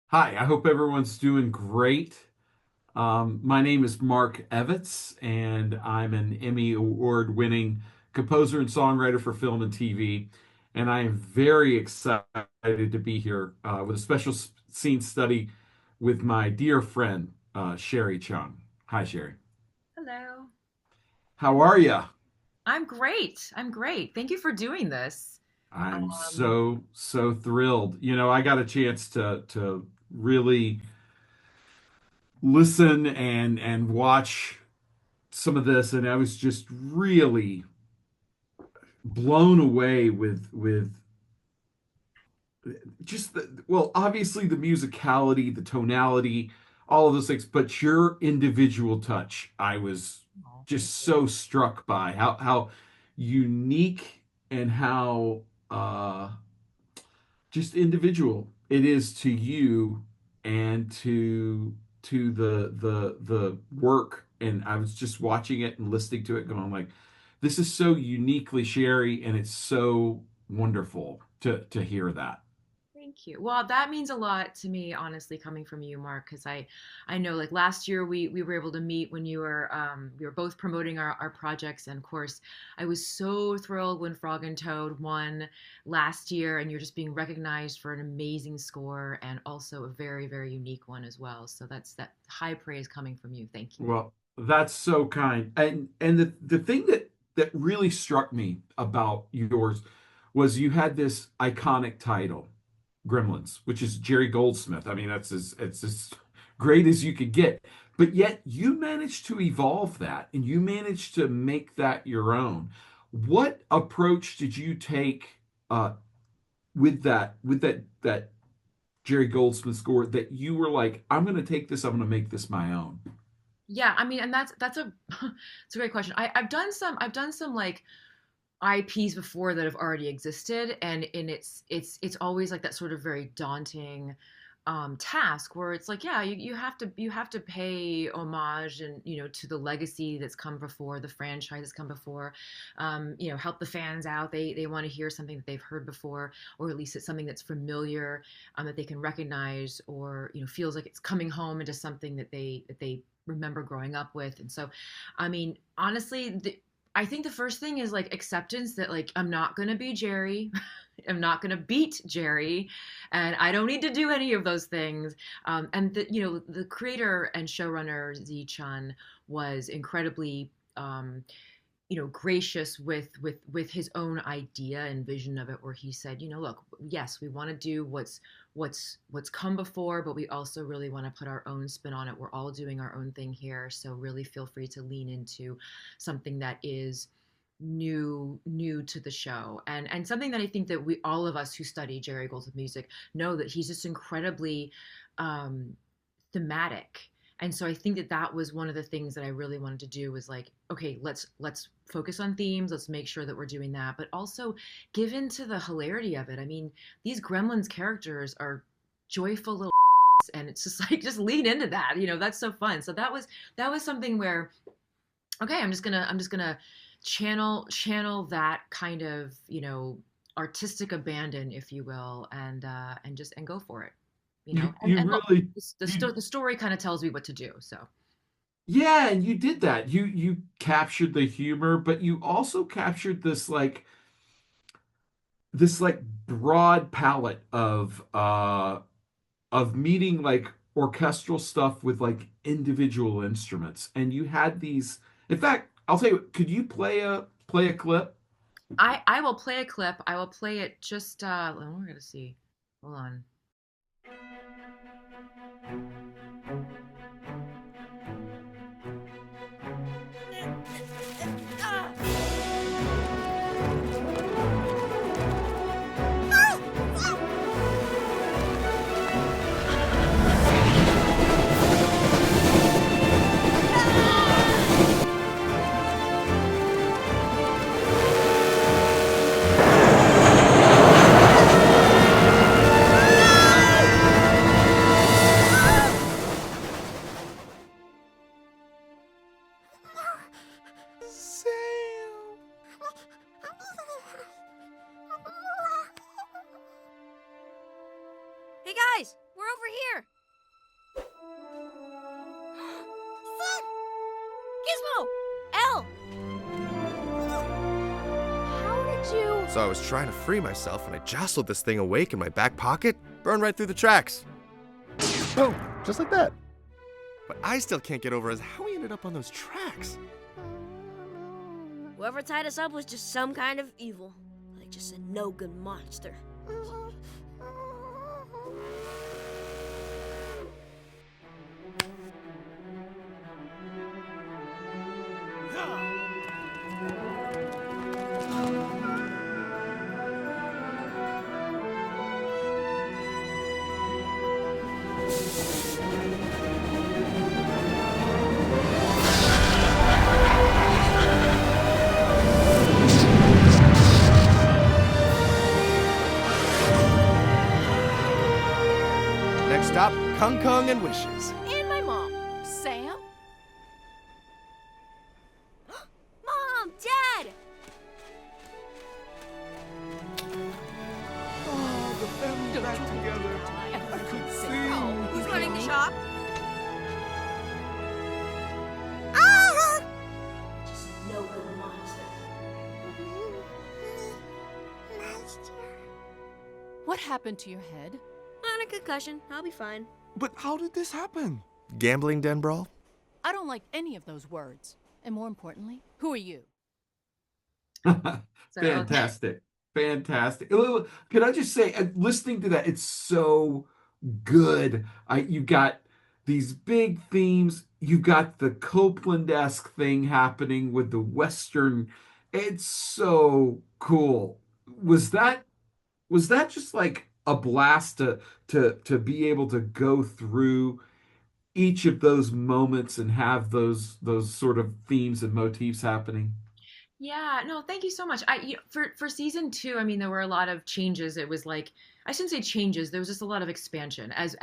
Hi, I hope everyone's doing great. My name is Mark Evitts, and I'm an Emmy Award-winning composer and songwriter for film and TV. And I am very excited to be here with a special scene study with my dear friend, Sherri Chung. Hi, Sherri. Hello. How are you? I'm great. I'm great. Thank you for doing this. I'm Um, so thrilled. I got a chance to really listen and watch some of this, and I was just really blown away with just obviously the musicality, the tonality, all of those things, but your individual touch. I was oh, thank just you. so struck by how unique and how just individual it is to you and to the work. And I was just watching it and listening to it going like, this is so uniquely Sherri, and it's so wonderful to hear that. Thank you. Well, that means a lot to me, honestly, coming from you, Mark, because I know like last year we were able to meet when we were both promoting our projects, and of course I was so thrilled when Frog and Toad won last year, and you're just being recognized for an amazing score and also a very, very unique one as well. So that's that high praise coming from you. Thank you. Well, that's so kind. And the thing that really struck me about yours was you had this iconic title, Gremlins, which is Jerry Goldsmith. I mean, it's as great as you could get. But yet you managed to evolve that and you managed to make that your own. What approach did you take with that Jerry Goldsmith score that you were like, I'm going to take this, I'm going to make this my own? Yeah, I mean, and that's a it's a great question. I've done some like IPs before that have already existed, and it's always like that sort of very daunting task where it's like, yeah, you have to pay homage and to the legacy that's come before, the franchise that's come before, help the fans out. They want to hear something that they've heard before, or at least it's something that's familiar, that they can recognize, or feels like it's coming home into something that they remember growing up with. And so, I mean, honestly, I think the first thing is like acceptance that like I'm not gonna be Jerry. I'm not gonna beat Jerry, and I don't need to do any of those things. And the creator and showrunner Z Chun was incredibly gracious with his own idea and vision of it, where he said, look, yes, we want to do what's come before, but we also really want to put our own spin on it. We're all doing our own thing here, so really feel free to lean into something that is new to the show, and something that I think that we, all of us who study Jerry Goldsmith music, know that he's just incredibly um thematic. And so I think that that was one of the things that I really wanted to do, was like, okay, let's focus on themes, let's make sure that we're doing that, but also give into the hilarity of it. I mean, these Gremlins characters are joyful little and it's just like, just lean into that. That's so fun. So that was something where, okay, I'm just gonna channel that kind of artistic abandon, if you will, and go for it. And You look, really you the story kind of tells me what to do. So Yeah, and you did that. You captured the humor, but you also captured this broad palette of meeting like orchestral stuff with like individual instruments. And you had these, in fact, I'll tell you, could you play a clip? I will play a clip. I will play it just. We're gonna see. Hold on. Sam. Hey guys, We're over here. Son! Gizmo! Elle! How did you... So I was trying to free myself and I jostled this thing awake in my back pocket, burned right through the tracks. Boom! Just like that. What I still can't get over is how we ended up on those tracks. Whoever tied us up was just some kind of evil. Like just a no-good monster. Next stop, Kung Kung and Wishes. And my mom. Sam? Mom! Dad! Oh, the family back together. I could sing. Who's running the shop? Ah! Just no good monster. What happened to your head? Not a concussion. I'll be fine. But how did this happen? Gambling den brawl? I don't like any of those words. And more importantly, who are you? Fantastic. Fantastic. Could I just say, listening to that, it's so good. You got these big themes. You got the Copeland-esque thing happening with the Western. It's so cool. Was that just like a blast to be able to go through each of those moments and have those sort of themes and motifs happening? Yeah, no, thank you so much. For season two, I mean, there were a lot of changes. It was like, I shouldn't say changes. There was just a lot of expansion, as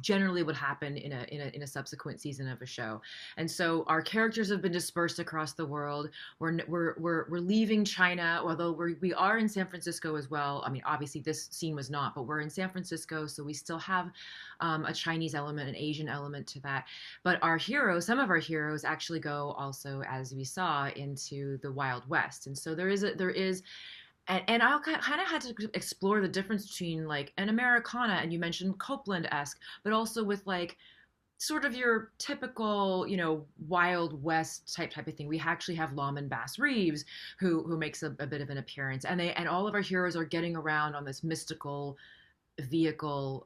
generally would happen in a subsequent season of a show. And so our characters have been dispersed across the world. We're leaving China, although we are in San Francisco as well. I mean, obviously this scene was not, but we're in San Francisco, so we still have a Chinese element, an Asian element to that. But our heroes, some of our heroes, actually go also, as we saw, into the Wild West. And so there is. And I kind of had to explore the difference between like an Americana, and you mentioned Copeland-esque, but also with like sort of your typical, Wild West type of thing. We actually have Lawman Bass Reeves, who makes a bit of an appearance, and all of our heroes are getting around on this mystical vehicle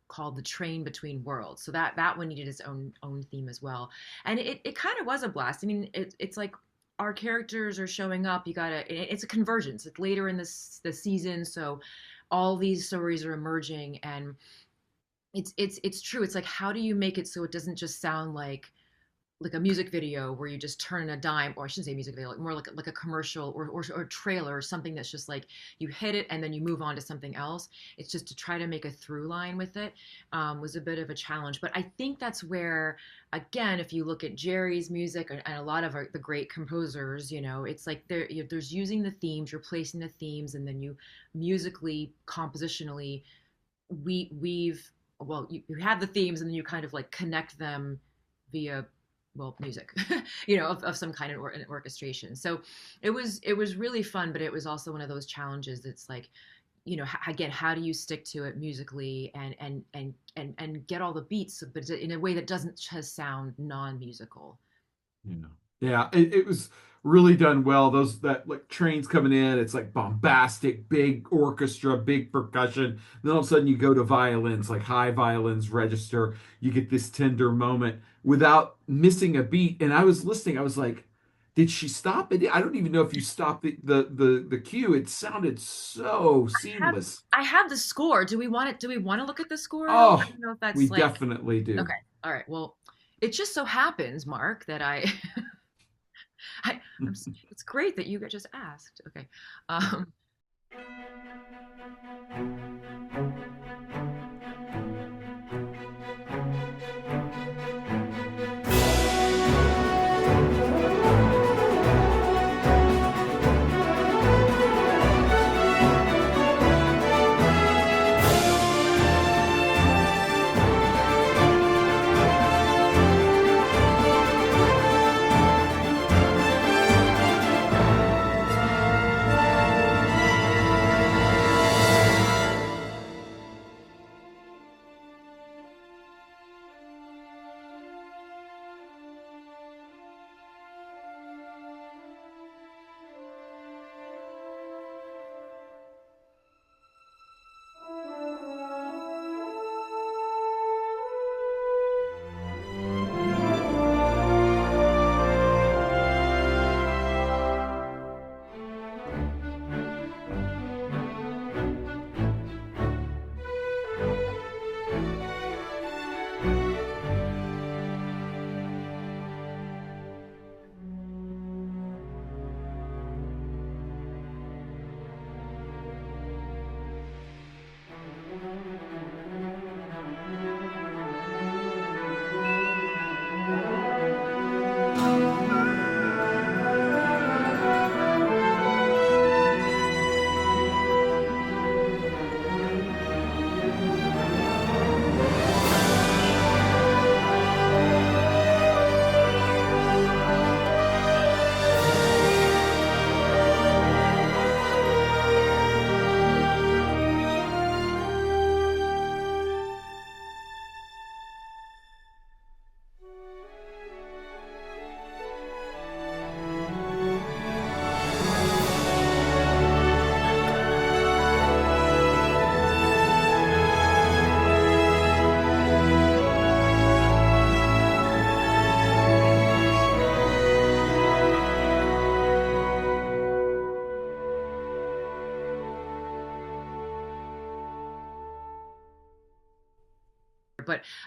called the Train Between Worlds. So that one needed its own theme as well, and it kind of was a blast. I mean, it's like, our characters are showing up. It's a convergence. It's later in the season, so all these stories are emerging, and it's true. It's like, how do you make it so it doesn't just sound like a music video where you just turn a dime, or I shouldn't say music video, more like a commercial or a trailer, or something that's just like you hit it and then you move on to something else. It's just to try to make a through line with it was a bit of a challenge. But I think that's where, again, if you look at Jerry's music and a lot of the great composers, it's like there's using the themes, you're placing the themes, and then you musically, compositionally, you have the themes, and then you kind of like connect them via music, of some kind of an orchestration. So it was really fun, but it was also one of those challenges that's like, again, how do you stick to it musically and get all the beats, but in a way that doesn't just sound non-musical. Yeah, it was really done well. That like trains coming in, it's like bombastic, big orchestra, big percussion. Then all of a sudden you go to violins, like high violins register. You get this tender moment without missing a beat. And I was listening, I was like, did she stop it? I don't even know if you stopped the cue. It sounded so seamless. I have the score. Do we want to look at the score? Oh, I don't know if that's we definitely do. Okay. All right. Well, it just so happens, Mark, that it's great that you just asked. Okay.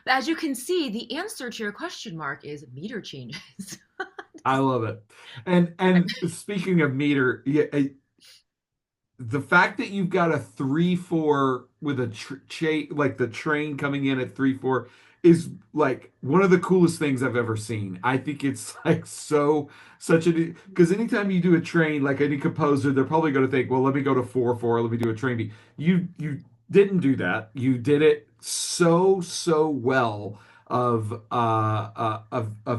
But as you can see, the answer to your question, Mark, is meter changes. I love it. And speaking of meter, yeah, the fact that you've got a 3/4 with a like the train coming in at 3/4 is like one of the coolest things I've ever seen. I think it's like such a because anytime you do a train, like any composer, they're probably going to think, well, let me go to 4/4, let me do a train beat. You didn't do that. You did it so well of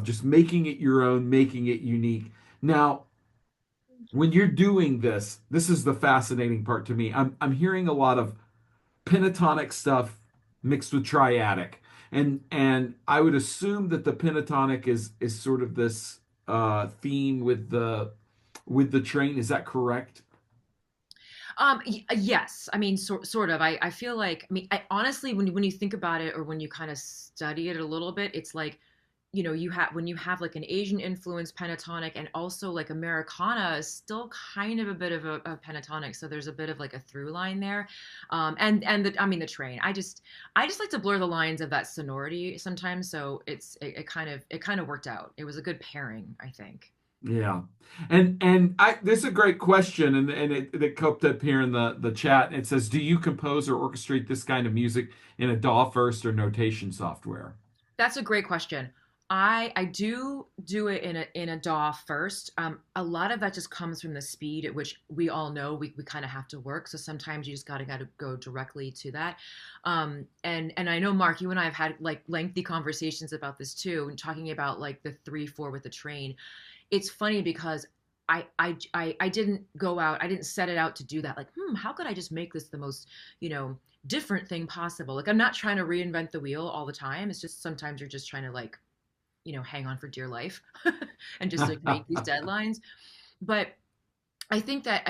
just making it your own, making it unique. Now, when you're doing this is the fascinating part to me. I'm hearing a lot of pentatonic stuff mixed with triadic, and I would assume that the pentatonic is sort of this theme with the train. Is that correct? Yes, I mean, sort of. I feel like, I mean, honestly, when you think about it, or when you kind of study it a little bit, it's like, you have when you have like an Asian influence pentatonic, and also like Americana is still kind of a bit of a pentatonic, so there's a bit of like a through line there, and I mean the train. I just like to blur the lines of that sonority sometimes, so it kind of worked out. It was a good pairing, I think. Yeah. And I this is a great question, and it popped up here in the chat. It says, do you compose or orchestrate this kind of music in a DAW first or notation software? That's a great question. I do it in a DAW first. A lot of that just comes from the speed at which we all know we kind of have to work. So sometimes you just gotta go directly to that. And I know, Mark, you and I have had like lengthy conversations about this too, and talking about like the 3/4 with the train. It's funny because I didn't go out, I didn't set it out to do that. Like, how could I just make this the most, different thing possible? Like, I'm not trying to reinvent the wheel all the time. It's just sometimes you're just trying to like, hang on for dear life and just like make these deadlines. But I think that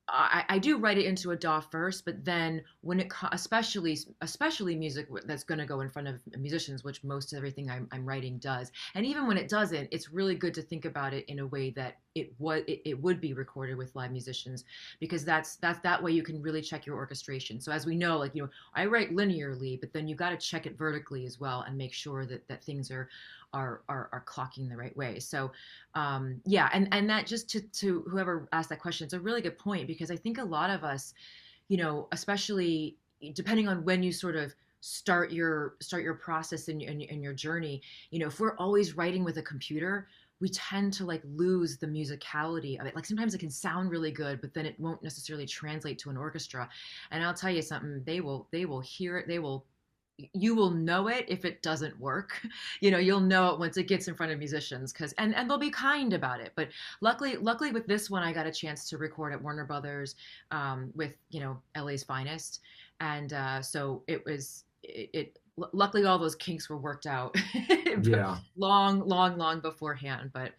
I do write it into a DAW first, but then when especially music that's going to go in front of musicians, which most everything I'm writing does, and even when it doesn't, it's really good to think about it in a way that it would be recorded with live musicians, because that's that way you can really check your orchestration. So as we know, like, I write linearly, but then you got to check it vertically as well and make sure that things are clocking the right way. So yeah, and that, just to whoever asked that question, it's a really good point, because I think a lot of us, especially depending on when you sort of start your process in your journey, if we're always writing with a computer, we tend to like lose the musicality of it. Like sometimes it can sound really good, but then it won't necessarily translate to an orchestra. And I'll tell you something, they will hear it, you will know it if it doesn't work. You'll know it once it gets in front of musicians, and they'll be kind about it. But luckily with this one, I got a chance to record at Warner Brothers, with LA's finest, and so it luckily all those kinks were worked out Yeah. long beforehand. But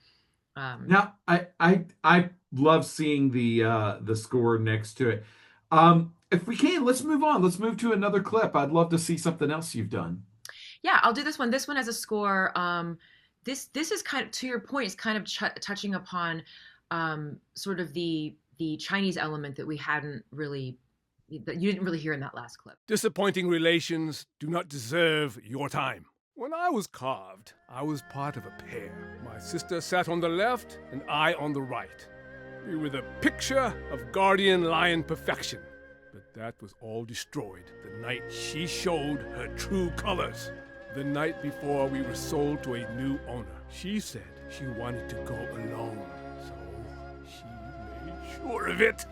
Now, I love seeing the score next to it. If we can, let's move on. Let's move to another clip. I'd love to see something else you've done. yeah, I'll do this one. This one has a score. This is kind of, to your point, is kind of touching upon sort of the Chinese element that you didn't really hear in that last clip. Disappointing relations do not deserve your time. When I was carved, I was part of a pair. My sister sat on the left and I on the right. We were the picture of guardian lion perfection. But That was all destroyed the night she showed her true colors. The night before we were sold to a new owner. She said she wanted to go alone, so she made sure of it.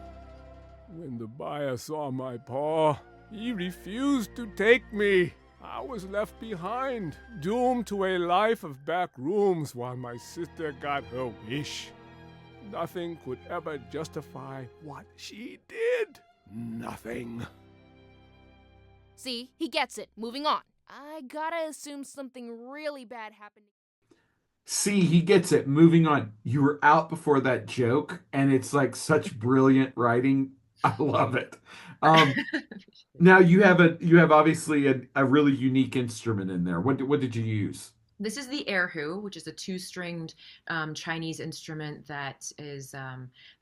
When the buyer saw my paw, he refused to take me. I was left behind, doomed to a life of back rooms while my sister got her wish. Nothing could ever justify what she did. Nothing. See, he gets it. Moving on. I gotta assume something really bad happened. See, he gets it. Moving on. You were out before that joke, and it's like such brilliant writing. I love it. Now you have obviously a really unique instrument in there. What did you use? This is the erhu, which is a two-stringed Chinese instrument that is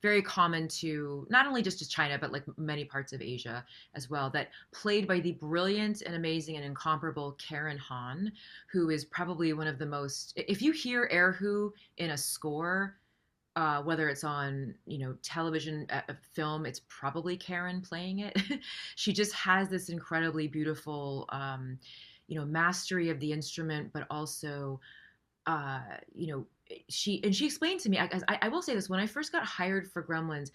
very common to not only just to China, but like many parts of Asia as well, that played by the brilliant and amazing and incomparable Karen Han, who is probably one of the most, if you hear erhu in a score, whether it's on, television, film, it's probably Karen playing it. She just has this incredibly beautiful, mastery of the instrument, but also, uh, you know, she explained to me. I will say this: when I first got hired for Gremlins,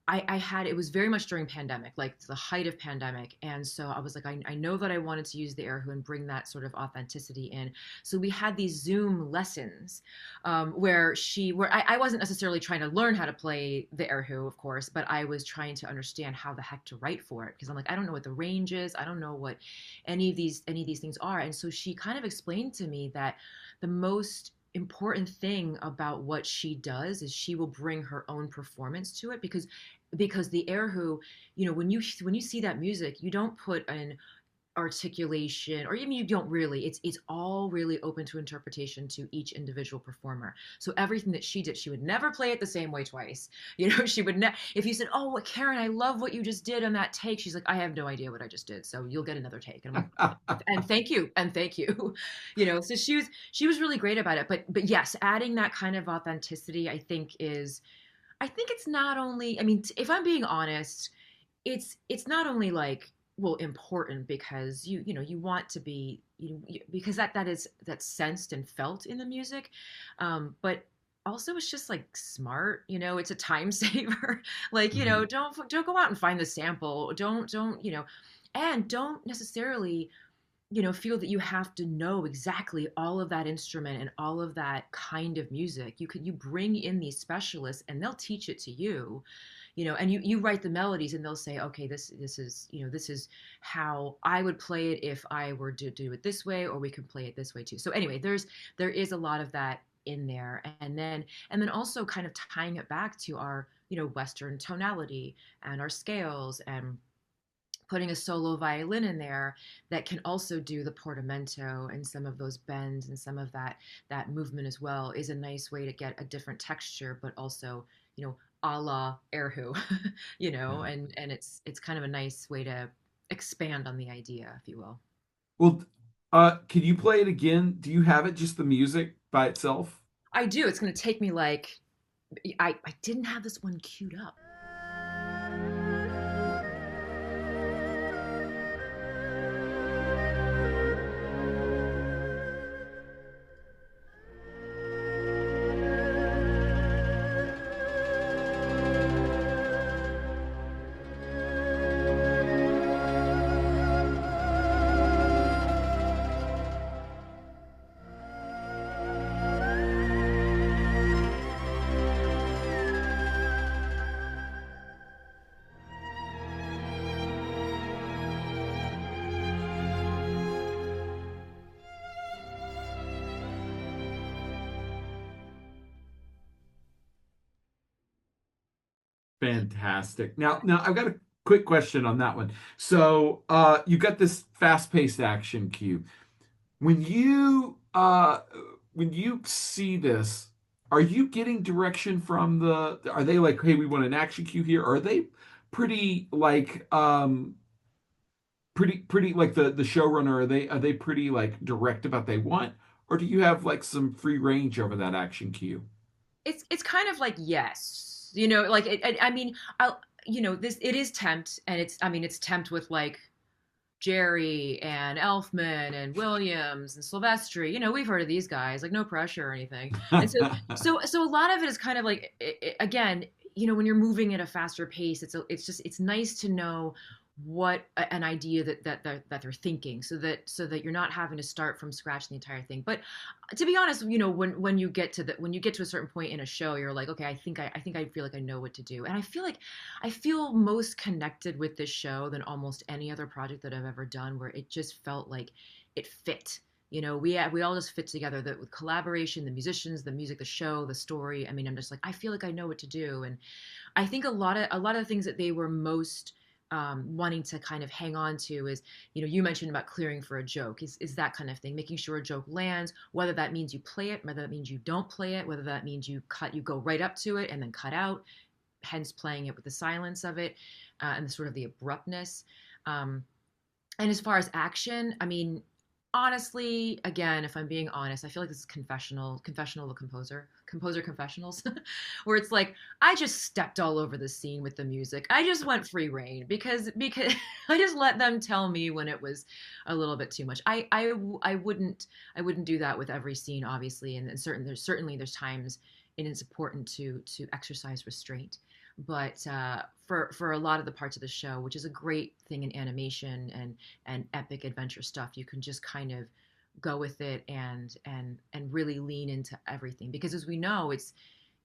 I had, it was very much during pandemic, like the height of pandemic, and so I was like, I know that I wanted to use the erhu and bring that sort of authenticity in. So we had these Zoom lessons where I wasn't necessarily trying to learn how to play the erhu, of course, but I was trying to understand how the heck to write for it, because I'm like, I don't know what the range is, I don't know what any of these things are, and so she kind of explained to me that the most important thing about what she does is she will bring her own performance to it, because the erhu, when you see that music, you don't put an articulation, or even you don't really, it's all really open to interpretation to each individual performer. So everything that she did, she would never play it the same way twice. She would if you said, oh, Karen, I love what you just did on that take, she's like, I have no idea what I just did, so you'll get another take. And I'm like, and thank you, so she was really great about it. But yes, adding that kind of authenticity, I think it's not only, I mean, if I'm being honest, it's not only like, well, important because you want to be, because that's sensed and felt in the music, but also it's just like smart, it's a time saver. Like, don't go out and find the sample, don't and don't necessarily feel that you have to know exactly all of that instrument and all of that kind of music. You bring in these specialists and they'll teach it to you, and you write the melodies and they'll say, okay, this is how I would play it if I were to do it this way, or we can play it this way too. So anyway, there is a lot of that in there, and then also kind of tying it back to our Western tonality and our scales, and putting a solo violin in there that can also do the portamento and some of those bends and some of that movement as well, is a nice way to get a different texture, but also, a la erhu, and it's kind of a nice way to expand on the idea, if you will. Well, can you play it again? Do you have it, just the music by itself? I do. It's going to take me like, I didn't have this one queued up. Fantastic. Now I've got a quick question on that one. So, you got this fast-paced action cue. When you see this, are you getting direction from are they like, hey, we want an action cue here? Or are they pretty like pretty like the showrunner, are they pretty like direct about they want? Or do you have like some free range over that action cue? It's kind of like, yes, like I mean, this it is tempt, and it's tempt with like Jerry and Elfman and Williams and Silvestri. We've heard of these guys, like no pressure or anything. And so a lot of it is kind of like, again, when you're moving at a faster pace, it's nice to know what an idea that they're thinking, so that you're not having to start from scratch the entire thing. But to be honest, when you get to a certain point in a show, you're like, okay, I feel like I know what to do. And I feel most connected with this show than almost any other project that I've ever done, where it just felt like it fit. We all just fit together. With collaboration, the musicians, the music, the show, the story. I mean, I'm just like, I feel like I know what to do. And I think a lot of the things that they were most wanting to kind of hang on to is, you mentioned about clearing for a joke, is that kind of thing, making sure a joke lands, whether that means you play it, whether that means you don't play it, whether that means you go right up to it and then cut out, hence playing it with the silence of it, and the sort of the abruptness. And as far as action, I mean, honestly, again, if I'm being honest, I feel like this is confessional of a composer confessionals, where it's like I just stepped all over the scene with the music. I just went free reign because I just let them tell me when it was a little bit too much. I wouldn't do that with every scene, obviously, and there's times, and it's important to exercise restraint. But for a lot of the parts of the show, which is a great thing in animation and epic adventure stuff, you can just kind of go with it and really lean into everything, because as we know,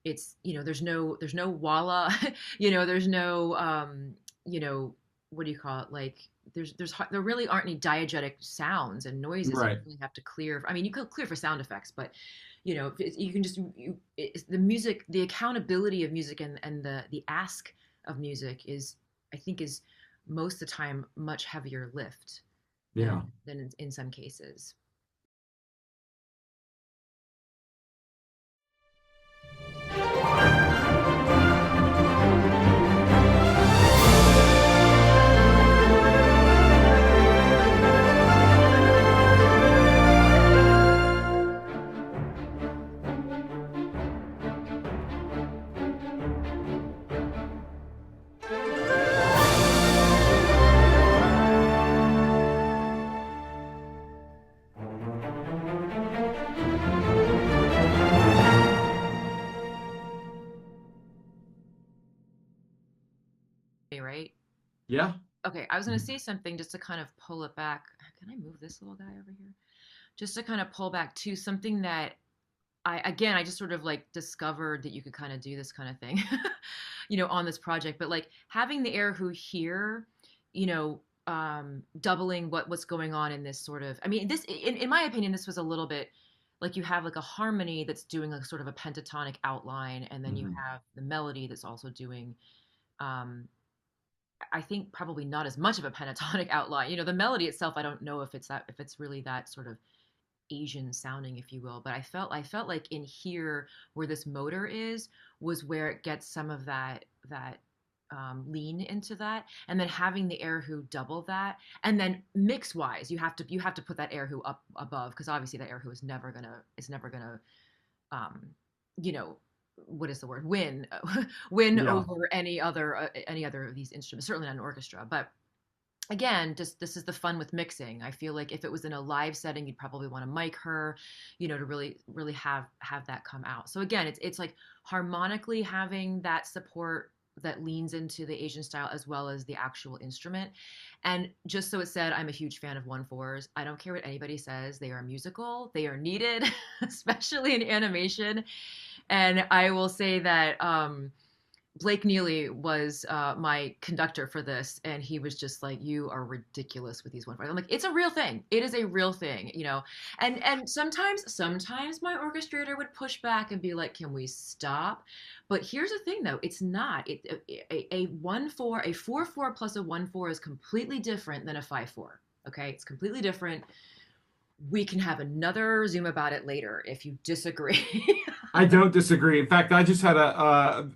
there's no walla, there's no what do you call it, like there really aren't any diegetic sounds and noises that Right. you really have to clear. I mean, you could clear for sound effects, but you can just it's the music, the accountability of music, and the ask of music I think is most of the time much heavier lift Yeah. than in some cases. Okay, right? Yeah. Okay, I was going to say something just to kind of pull it back. Can I move this little guy over here? Just to kind of pull back to something that I just sort of like discovered that you could kind of do this kind of thing, on this project. But like having the air who hear, doubling what's going on in this sort of, I mean, this, in my opinion, this was a little bit like you have like a harmony that's doing like sort of a pentatonic outline, and then you Mhm. have the melody that's also doing, um, I think probably not as much of a pentatonic outline. The melody itself, I don't know if it's really that sort of Asian sounding, if you will. But I felt like in here, where this motor was where it gets some of that lean into that, and then having the air who double that, and then mix wise, you have to put that air who up above, because obviously that air who is never gonna um, you know what is the word, win Yeah. over any other of these instruments, certainly not an orchestra. But again, just this is the fun with mixing. I feel like if it was in a live setting, you'd probably want to mic her, to really really have that come out. So again, it's like harmonically having that support that leans into the Asian style as well as the actual instrument. And just so it said, I'm a huge fan of 1/4s. I don't care what anybody says, they are musical, they are needed, especially in animation. And I will say that Blake Neely was my conductor for this, and he was just like, "You are ridiculous with these 1/4." I'm like, "It's a real thing. It is a real thing." And sometimes my orchestrator would push back and be like, "Can we stop?" But here's the thing, though: it's not. A 1/4, a 4/4 plus a 1/4 is completely different than a 5/4. Okay, it's completely different. We can have another Zoom about it later if you disagree. I don't disagree. In fact, I just had a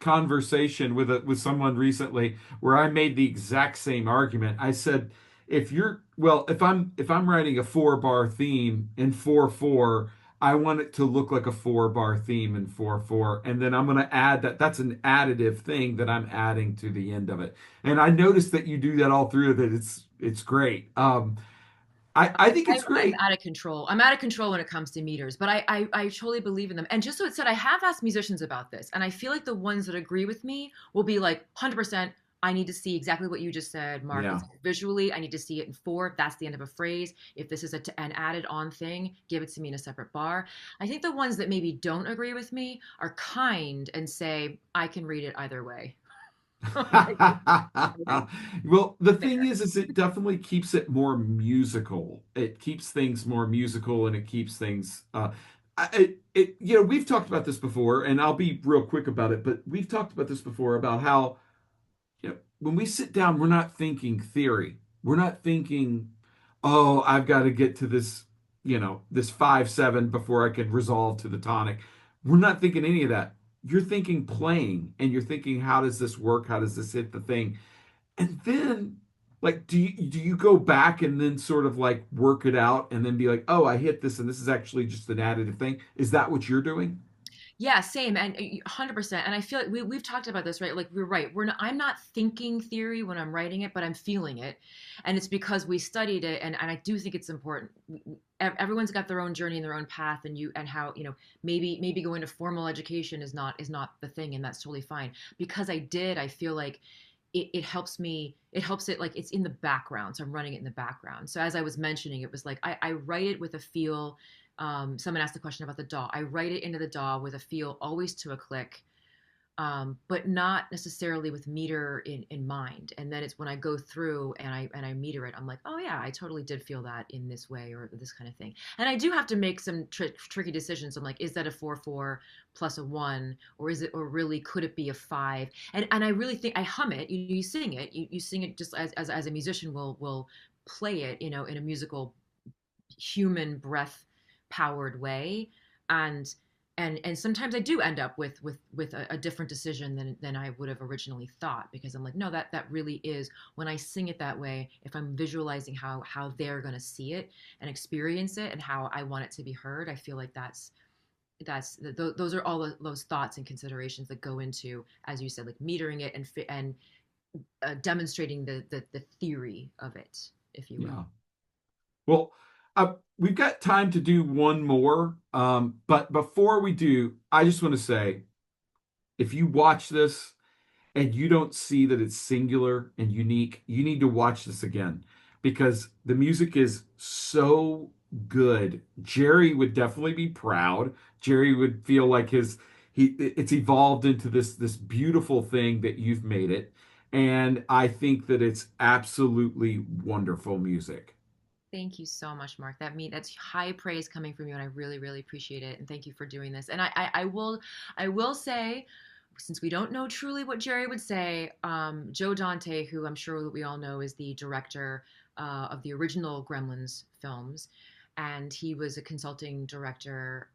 conversation with someone recently where I made the exact same argument. I said, if I'm writing a 4 bar theme in 4/4, I want it to look like a 4-bar theme in 4/4, and then I'm going to add that. That's an additive thing that I'm adding to the end of it. And I noticed that you do that all through that. It's great. I think it's I'm great. out of control. I'm out of control when it comes to meters, but I totally believe in them. And just so it said, I have asked musicians about this, and I feel like the ones that agree with me will be like 100%. I need to see exactly what you just said, Mark. Yeah. It's visually, I need to see it in 4. If that's the end of a phrase, if this is an added on thing, give it to me in a separate bar. I think the ones that maybe don't agree with me are kind and say, I can read it either way. Well, the thing Fair. is it definitely keeps it more musical. It keeps things more musical, and it keeps things. We've talked about this before, and I'll be real quick about it. But we've talked about this before about how, when we sit down, we're not thinking theory. We're not thinking, oh, I've got to get to this, this 5/7 before I can resolve to the tonic. We're not thinking any of that. You're thinking playing, and you're thinking, how does this work? How does this hit the thing? And then, like, do you go back and then sort of like work it out and then be like, oh, I hit this, and this is actually just an additive thing? Is that what you're doing? Yeah, same, and 100%. And I feel like we've talked about this, right? Like we're right. I'm not thinking theory when I'm writing it, but I'm feeling it, and it's because we studied it, and I do think it's important. Everyone's got their own journey and their own path, and how maybe going to formal education is not the thing, and that's totally fine. Because I feel like it helps me. It helps it, like it's in the background, so I'm running it in the background. So as I was mentioning, it was like I write it with a feel. Someone asked the question about the DAW. I write it into the DAW with a feel, always to a click, but not necessarily with meter in mind. And then it's when I go through and I meter it, I'm like, oh yeah, I totally did feel that in this way or this kind of thing. And I do have to make some tricky decisions. I'm like, is that a 4/4 plus a 1, or is it, or really could it be a 5? And I really think I hum it. You sing it. You sing it just as a musician will play it, in a musical human breath powered way. And and and sometimes I do end up with a different decision than I would have originally thought, because I'm like, no, that really is, when I sing it that way, if I'm visualizing how they're going to see it and experience it and how I want it to be heard, I feel like those are all those thoughts and considerations that go into, as you said, like metering it and demonstrating the theory of it, if you will. Yeah. Well, we've got time to do one more. But before we do, I just want to say, if you watch this and you don't see that it's singular and unique, you need to watch this again, because the music is so good. Jerry would definitely be proud. Jerry would feel like it's evolved into this beautiful thing that you've made it. And I think that it's absolutely wonderful music. Thank you so much, Mark. That's high praise coming from you, and I really, really appreciate it. And thank you for doing this. And I will say, since we don't know truly what Jerry would say, Joe Dante, who I'm sure that we all know is the director of the original Gremlins films, and he was a consulting director,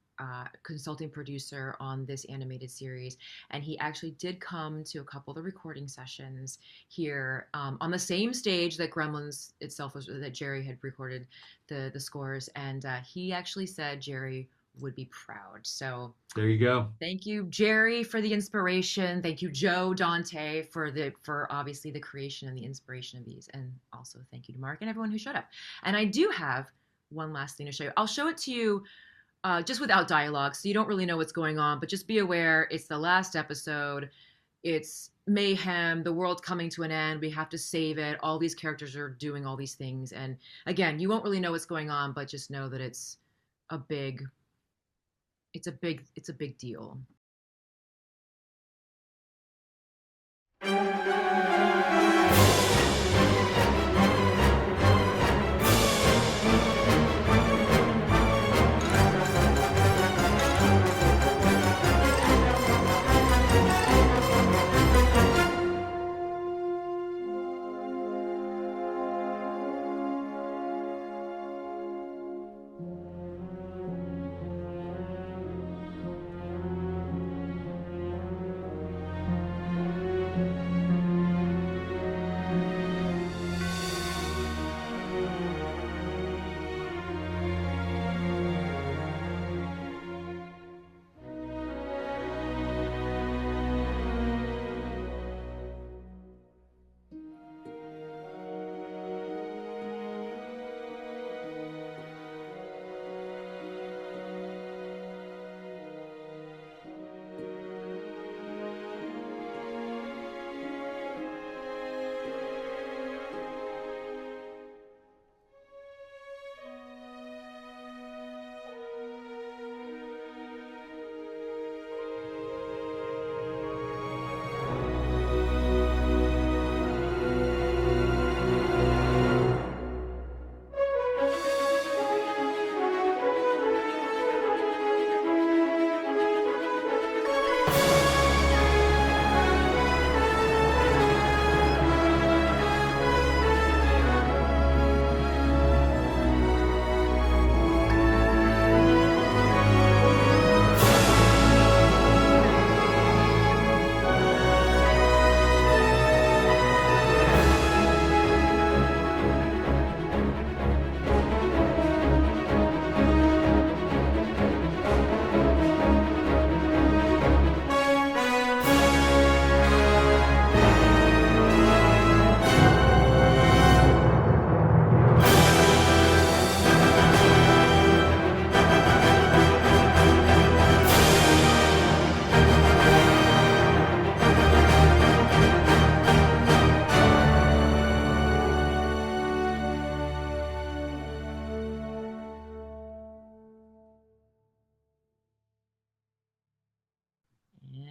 consulting producer on this animated series. And he actually did come to a couple of the recording sessions here, on the same stage that Gremlins itself was, that Jerry had recorded the scores. And he actually said Jerry would be proud. So There you go. thank you, Jerry, for the inspiration. Thank you, Joe Dante, for obviously the creation and the inspiration of these. And also thank you to Mark and everyone who showed up. And I do have one last thing to show you. I'll show it to you just without dialogue, so you don't really know what's going on, but just be aware it's the last episode. It's mayhem. The world's coming to an end. We have to save it. All these characters are doing all these things. And again, you won't really know what's going on, but just know that a big, it's a big deal.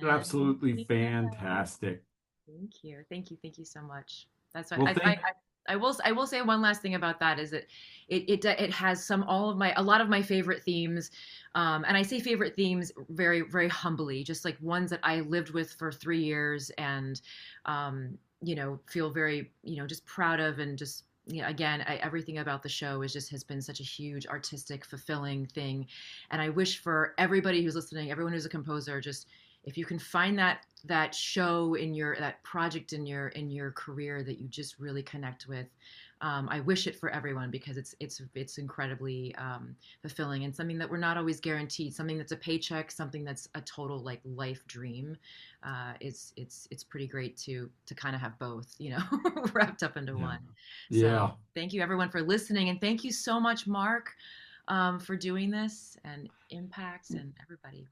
And Absolutely yeah, fantastic. thank you, thank you, thank you so much. That's what Well, thank I will say one last thing about that is that it has some all of my a lot of my favorite themes, and I say favorite themes very very humbly, just like ones that I lived with for 3 years and you know feel very you know just proud of and just you know, again everything about the show is just has been such a huge artistic fulfilling thing, and I wish for everybody who's listening, everyone who's a composer, just if you can find that show in your that project in your career that you just really connect with, I wish it for everyone because it's incredibly fulfilling and something that we're not always guaranteed, something that's a paycheck, something that's a total like life dream. It's pretty great to kind of have both, you know, wrapped up into yeah. one. So Yeah. thank you everyone for listening, and thank you so much, Mark, for doing this, and Impacts and everybody.